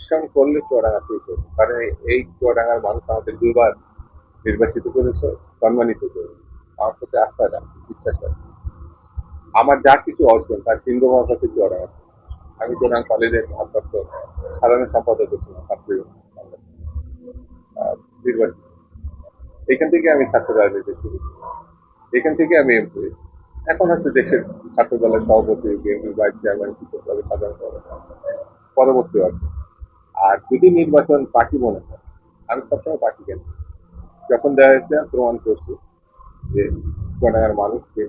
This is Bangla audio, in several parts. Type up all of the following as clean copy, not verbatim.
পরিশ্রম করলে চুয়াডাঙ্গা ঠিক হবে, কারণ এই চুয়াডাঙ্গার মানুষ আমাদের দুবার নির্বাচিত করেছে, সম্মানিত করেছে, আমার প্রতি আস্থা রাখে, বিশ্বাস রাখে। আমার যা কিছু অর্জন তার সিংহভাগ হচ্ছে চুয়াডাঙ্গা। আমি চুয়াডাঙ্গা কলেজের ভারপ্রাপ্ত সাধারণ সম্পাদক ছিলাম ছাত্র নির্বাচিত। এখান থেকে আমি ছাত্র রাজনীতি শুরু করি, এখান থেকে আমি এমপি। এখন হচ্ছে দেশের ছাত্র দলের সভাপতি, বিএনপি ভাইস চেয়ারম্যান, কৃষক দলের সাধারণ সম্পাদক পরবর্তী অর্জন। আর যদি নির্বাচন পার্টি মনে হয়, আমি সবসময় পার্টি কেন, যখন দেখা যাচ্ছে প্রমাণ করছি যে চুয়াডাঙ্গার মানুষকে।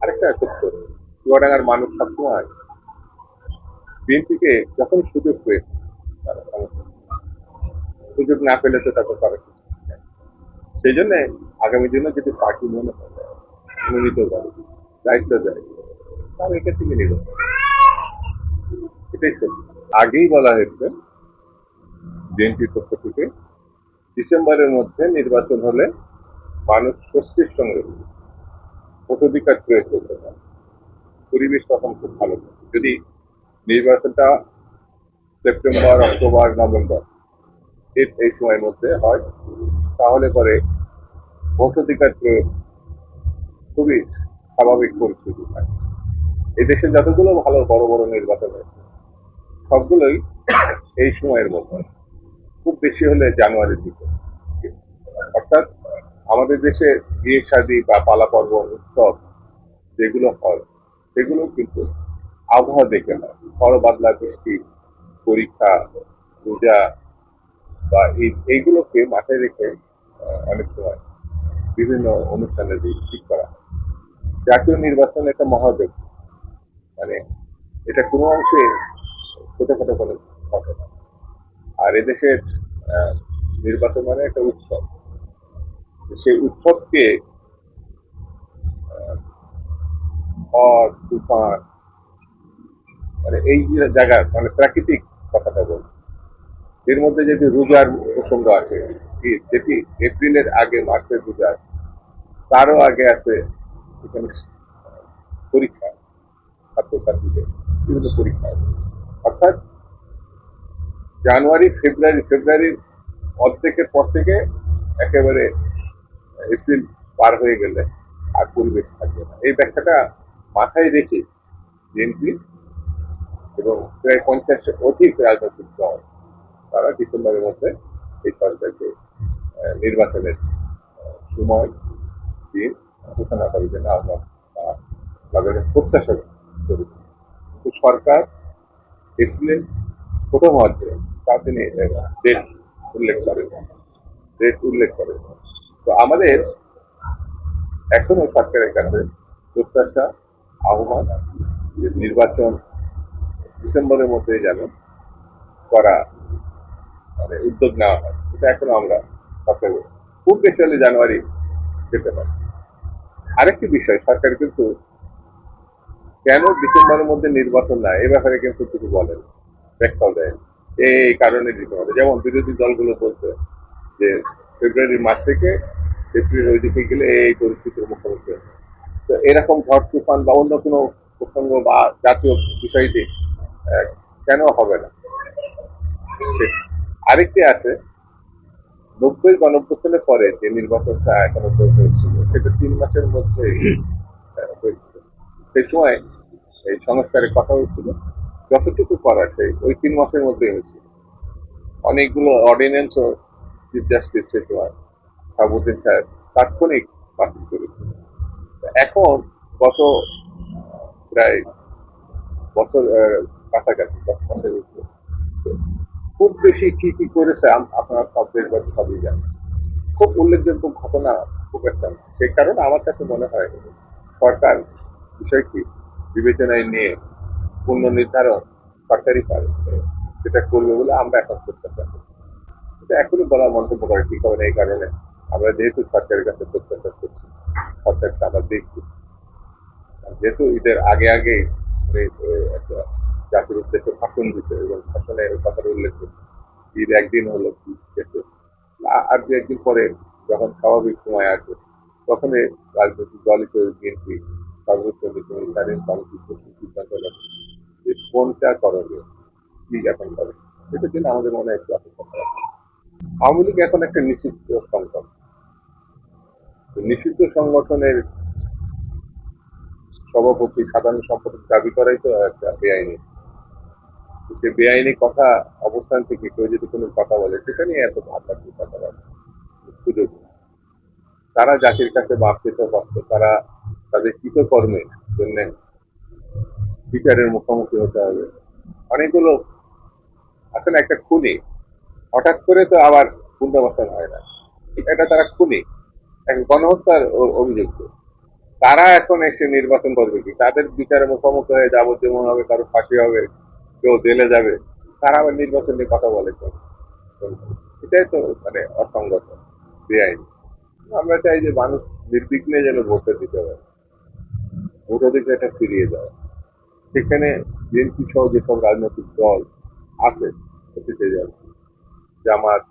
আরেকটা সত্য, চুয়াডাঙ্গার মানুষ সবসময় বিএনপিকে যখন সুযোগ পেয়েছে, তারা সুযোগ না পেলে তো তাকে করার কিছু নেই। সেই জন্য আগামী দিনে যদি পার্টি মনে হয় মনোনীত করে, দায়িত্ব দেয়, তাহলে এখান থেকে নিল, এটাই সত্যি। আগেই বলা হয়েছে বিএনপির পক্ষ থেকে ডিসেম্বরের মধ্যে নির্বাচন হলে মানুষ স্বস্তির সঙ্গে ভোটাধিকার প্রয়োগ করতে পারে, পরিবেশ তখন খুব ভালো থাকে। যদি নির্বাচনটা সেপ্টেম্বর, অক্টোবর, নভেম্বর এই সময়ের মধ্যে হয়, তাহলে পরে ভোটাধিকার প্রয়োগ খুবই স্বাভাবিক পরিস্থিতি হয়। এই দেশে যতগুলো ভালো বড় বড় নির্বাচন হয়েছে সবগুলোই এই সময়ের মধ্যে, খুব বেশি হলে জানুয়ারির দিকে। অর্থাৎ আমাদের দেশে বিয়ে শাদী বা পালা পর্ব উৎসব যেগুলো হয় সেগুলো কিন্তু আবহাওয়া দেখে হয়, ঝড় বাদলা, বৃষ্টি, পরীক্ষা, পূজা বা এইগুলোকে মাথায় রেখে অনেক সময় বিভিন্ন অনুষ্ঠানের দিক ঠিক করা হয়। জাতীয় নির্বাচন একটা মহাযজ্ঞ, মানে এটা কোনো অংশে ছোটখাটো করে ঘটে না। আর এদেশের আহ, নির্বাচন মানে একটা উৎসব। সেই উৎসবকে ঝড়, তুফান, মানে এই যে জায়গা, মানে প্রাকৃতিক কথাটা বল, এর মধ্যে যদি রোজার প্রসঙ্গ আছে, যেটি এপ্রিলের আগে মার্চের রোজা, তারও আগে আছে এখানে পরীক্ষা, ছাত্রছাত্রীদের বিভিন্ন পরীক্ষা আছে। অর্থাৎ জানুয়ারি, ফেব্রুয়ারির অর্ধেকের পর থেকে একেবারে এপ্রিল পার হয়ে গেলে আর পরিবেশ থাকবে না। এই ব্যাখ্যাটা মাথায় রেখে বিএনপি এবং প্রায় 50 অধিক রাজনৈতিক দল তারা ডিসেম্বরের মধ্যে এই সরকারকে নির্বাচনের সময় দিন ঘোষণা করে যে না, আমরা তাদের প্রত্যাশা করি। কিন্তু সরকার এপ্রিলের প্রথম অর্ধে তা তিনি ডেট উল্লেখ করেন, তো আমাদের এখনো সরকারের কাছে প্রত্যাশা, আহ্বান যে নির্বাচন ডিসেম্বরের মধ্যে যেন করা, মানে উদ্যোগ নেওয়া হয়। এটা এখনো আমরা সরকার খুব বেশি হলে জানুয়ারি যেতে পারে। আরেকটি বিষয়, সরকার কিন্তু কেন ডিসেম্বরের মধ্যে নির্বাচন না এ ব্যাপারে কিন্তু কিছু বলেন, ব্যাখ্যাও দেয় এই কারণে দিতে হবে। যেমন বিরোধী দলগুলো বলছে যে ফেব্রুয়ারির মাস থেকে এপ্রিল ওই দিকে গেলে এই পরিস্থিতির মুখোমুখি হবে। তো এরকম ঝড় তুফান বা অন্য কোনো প্রসঙ্গ বা জাতীয় বিষয়টি কেন হবে না। আরেকটি আছে, 90 গণঅভ্যুত্থানের পরে যে নির্বাচনটা এখনো চলছিল সেটা 3 মাসের মধ্যে হয়েছিল। সেই সময় এই সংস্কারের কথা হচ্ছিল, যতটুকু করার সেই ওই 3 মাসের মধ্যে হয়েছিল। অনেকগুলো অর্ডিন্যান্সও চিফ জাস্টিস সে সময় শাহাবুদ্দিন সাহেব তাৎক্ষণিক বাতিল করেছিল। এখন গত প্রায় বছর কাছাকাছি 10 মাসের উপরে খুব বেশি কি কি করেছে আপনারা সব দেশবাসী সবই জানেন। খুব উল্লেখযোগ্য ঘটনা খুব একটা না। সেই কারণে আমার কাছে মনে হয় সরকার বিষয়টি বিবেচনায় নিয়ে পূর্ণ নির্ধারণ সরকারি কাজ সেটা করবে বলে আমরা এখন প্রত্যাশা করছি। এটা এখনই বলা মন্তব্য করে ঠিক হবে না। এই কারণে আমরা যেহেতু সরকারের কাছে প্রত্যাশা করছি, সরকারকে আমরা দেখছি, যেহেতু ঈদের আগে আগে একটা জাতির উদ্দেশ্যে ভাষণ দিতে এবং ভাষণে ওই কথাটা উল্লেখ করছে, ঈদ একদিন হলো গেছে, আর 2 একদিন পরে যখন স্বাভাবিক সময় আসবে তখন রাজনৈতিক দল হিসেবে বিএনপি সর্বোচ্চ নির্বাচনী কমিটি সিদ্ধান্ত নেবে যে কোনটা করণীয়, কি এখন করে। এটার জন্য আমাদের মনে হয় একটু অপেক্ষা করা উচিত। আওয়ামী লীগ এখন একটা নিষিদ্ধ সংগঠন। তো নিষিদ্ধ সংগঠনের সভাপতি সাধারণ সম্পাদক দাবি করাই তো একটা বেআইনি। সে বেআইনি কথা অবস্থান থেকে কেউ যদি কোনো কথা বলে সেটা নিয়ে এত ভাবনা কথা বলে সুযোগ নেই। তারা জাতির কাছে বাপ পেতে পারত, তারা তাদের কৃতকর্মের জন্য বিচারের মুখোমুখি হতে হবে। অনেকগুলো আছে না, একটা খুনি হঠাৎ করে তো আবার পুনর্বাসন হয় না, এটা তারা খুনি, এক গণহত্যার অভিযুক্ত। তারা এখন এসে নির্বাচন করবে কি? তাদের বিচারের মুখোমুখি হয়ে যাবজ্জীবন হবে, কারো ফাঁসি হবে, কেউ জেলে যাবে, তারা আবার নির্বাচন নিয়ে কথা বলে কেন? এটাই তো মানে অসঙ্গত, বেআইনি। আমরা চাই যে মানুষ নির্বিঘ্নে যেন ভোটটা দিতে পারে, ভোটাধিকারটা ফিরিয়ে দেয়। সেখানে বিএনপি সহ যেসব রাজনৈতিক দল আছে, অতীতে যাবে জামাত,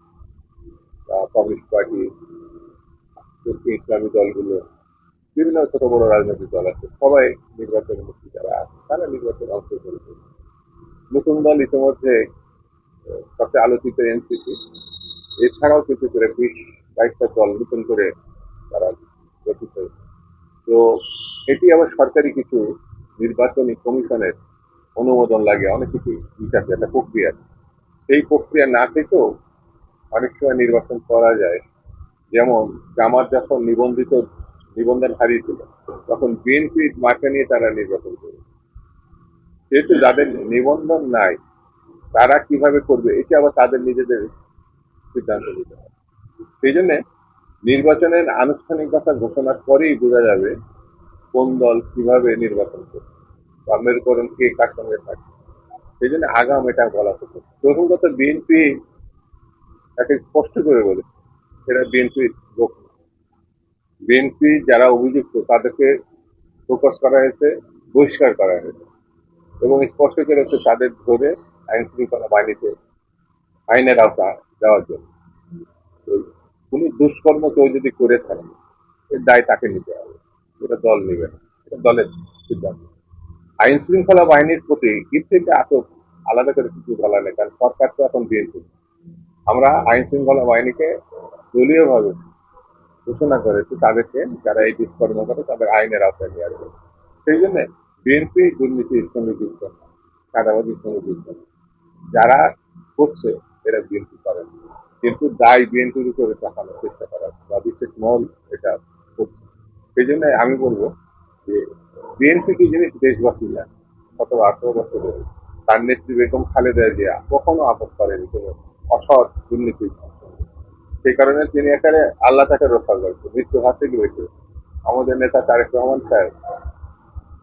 কমিউনিস্ট পার্টি, ইসলামী দলগুলো, বিভিন্ন ছোট বড় রাজনৈতিক দল আছে, সবাই নির্বাচনের মুক্তি যারা আছে তারা নির্বাচনে অংশগ্রহণ করবে। নতুন দল ইতিমধ্যে সবচেয়ে আলোচিত এনসিপি, এছাড়াও কিছু করে 20-22টা দল নতুন করে তারা গঠিত হয়েছে। তো এটি আবার সরকারি কিছু নির্বাচনী কমিশনের অনুমোদন লাগে, অনেক কিছু বিচার একটা প্রক্রিয়া। সেই প্রক্রিয়া না থেকেও অনেক সময় নির্বাচন করা যায়। যেমন জামাত যখন নিবন্ধন হারিয়েছিল, তখন বিএনপি মার্কা নিয়ে তারা নির্বাচন করে। যেহেতু যাদের নিবন্ধন নাই তারা কিভাবে করবে এটা আবার তাদের নিজেদের সিদ্ধান্ত নিতে হবে। সেই জন্য নির্বাচনের আনুষ্ঠানিকতা ঘোষণার পরেই বোঝা যাবে কোন দল কিভাবে নির্বাচন করবে, মেরুকরণ কে কার সঙ্গে থাকে। সেই জন্য আগাম এটা বলা হতো। প্রথম কথা, বিএনপি তাকে স্পষ্ট করে বলেছে সেটা বিএনপির লোক। বিএনপি যারা অভিযুক্ত তাদেরকে ফোকাস করা হয়েছে, বহিষ্কার করা হয়েছে, এবং স্পষ্ট করে হচ্ছে তাদের ধরে আইন শৃঙ্খলা বাহিনীতে আইনের আওতা দেওয়ার জন্য। তো কোন দুষ্কর্ম কেউ যদি করে থাকে এর দায় তাকে নিতে হবে, এটা দল নেবে না, এটা দলের সিদ্ধান্ত। আইন শৃঙ্খলা বাহিনীর প্রতি এর থেকে আটক আলাদা করে কিছু বলা নেই, কারণ সরকার তো এখন বিএনপি। আমরা আইন শৃঙ্খলা বাহিনীকে দলীয় ভাবে ঘোষণা করেছি তাদেরকে, যারা এই দুষ্কর্ম করে তাদের আইনের আওতায় নিয়ে আসবে। সেই জন্য বিএনপি দুর্নীতির সঙ্গে যুক্ত না, চাঁদাবাজির সঙ্গে যুক্ত না। যারা করছে এরা বিএনপি করে না। কিন্তু দায় বিএনপির উপরে চাপানোর চেষ্টা করা বা বিশেষ মহল এটা করছে। সেই জন্য আমি বলবো যে বিএনপি কি জিনিস দেশবাসী না। 17-18 বছর ধরে তার নেত্রী বেগম খালেদা জিয়া কখনো আপোষ করেনি কোনো অসৎ দুর্নীতির সঙ্গে। সেই কারণে তিনি এখানে আল্লাহ তাকে রক্ষা করেছে, মৃত্যু হাত থেকে হয়েছে। আমাদের নেতা তারেক রহমান সাহেব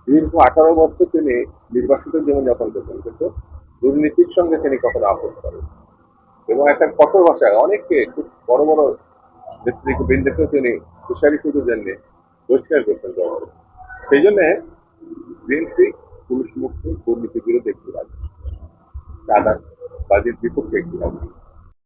দীর্ঘ 18 বছর তিনি নির্বাসিত জীবনযাপন করতেন, কিন্তু দুর্নীতির সঙ্গে তিনি কখনো আপোষ করেন, এবং একটা কঠোর ভাষায় অনেককে খুব বড় বড় নেতৃবৃন্দকেও তিনি ফিশারি শুধু জন্য বহিষ্কার করতেন জবাবে। সেই জন্য বিএনপি পুলিশ মুক্ত দুর্নীতি বিরোধী একটি রাজনীতি, চাঁদাবাজির বিপক্ষে একটি রাজনীতি।